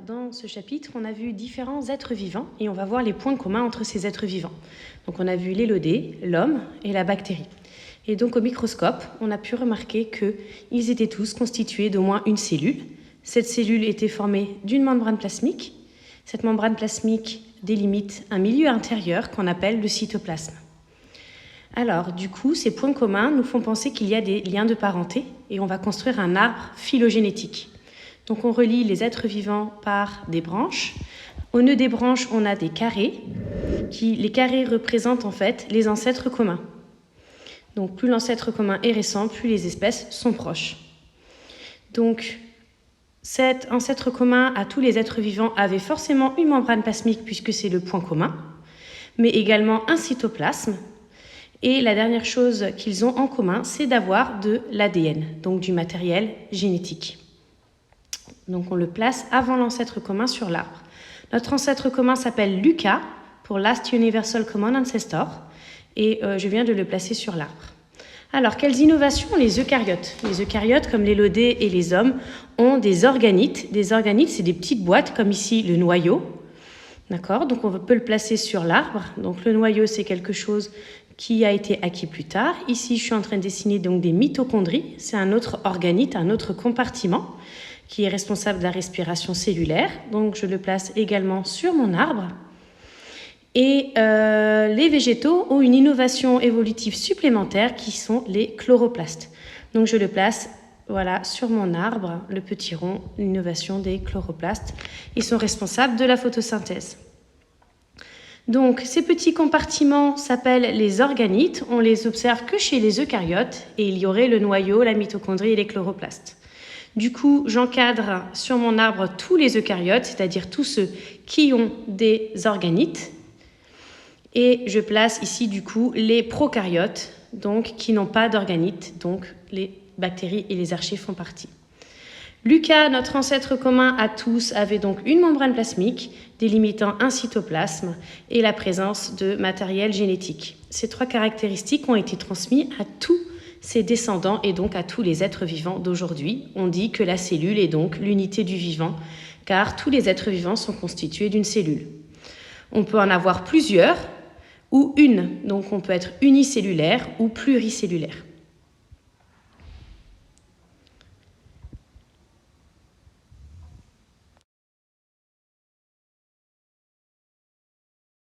dans ce chapitre, on a vu différents êtres vivants et on va voir les points communs entre ces êtres vivants. Donc on a vu l'élodée, l'homme et la bactérie. Et donc au microscope, on a pu remarquer qu'ils étaient tous constitués d'au moins une cellule. Cette cellule était formée d'une membrane plasmique. Cette membrane plasmique délimite un milieu intérieur qu'on appelle le cytoplasme. Alors, du coup, ces points communs nous font penser qu'il y a des liens de parenté et on va construire un arbre phylogénétique. Donc on relie les êtres vivants par des branches. Au nœud des branches, on a des carrés. Les carrés représentent en fait les ancêtres communs. Donc plus l'ancêtre commun est récent, plus les espèces sont proches. Donc cet ancêtre commun à tous les êtres vivants avait forcément une membrane plasmique puisque c'est le point commun, mais également un cytoplasme. Et la dernière chose qu'ils ont en commun, c'est d'avoir de l'ADN, donc du matériel génétique. Donc on le place avant l'ancêtre commun sur l'arbre. Notre ancêtre commun s'appelle Lucas, pour Last Universal Common Ancestor, et je viens de le placer sur l'arbre. Alors, quelles innovations ont les eucaryotes? Les eucaryotes, comme l'élodée et les hommes, ont des organites. Des organites, c'est des petites boîtes, comme ici le noyau. D'accord? Donc on peut le placer sur l'arbre. Donc le noyau, c'est quelque chose qui a été acquis plus tard. Ici, je suis en train de dessiner donc des mitochondries. C'est un autre organite, un autre compartiment qui est responsable de la respiration cellulaire. Donc je le place également sur mon arbre. Et les végétaux ont une innovation évolutive supplémentaire qui sont les chloroplastes. Donc je le place voilà, sur mon arbre, le petit rond, l'innovation des chloroplastes. Ils sont responsables de la photosynthèse. Donc ces petits compartiments s'appellent les organites. On les observe que chez les eucaryotes et il y aurait le noyau, la mitochondrie et les chloroplastes. Du coup, j'encadre sur mon arbre tous les eucaryotes, c'est-à-dire tous ceux qui ont des organites. Et je place ici, du coup, les prokaryotes, donc qui n'ont pas d'organites, donc les bactéries et les archées font partie. Lucas, notre ancêtre commun à tous, avait donc une membrane plasmique délimitant un cytoplasme et la présence de matériel génétique. Ces trois caractéristiques ont été transmises à tous ses descendants et donc à tous les êtres vivants d'aujourd'hui. On dit que la cellule est donc l'unité du vivant, car tous les êtres vivants sont constitués d'une cellule. On peut en avoir plusieurs ou une, donc on peut être unicellulaire ou pluricellulaire.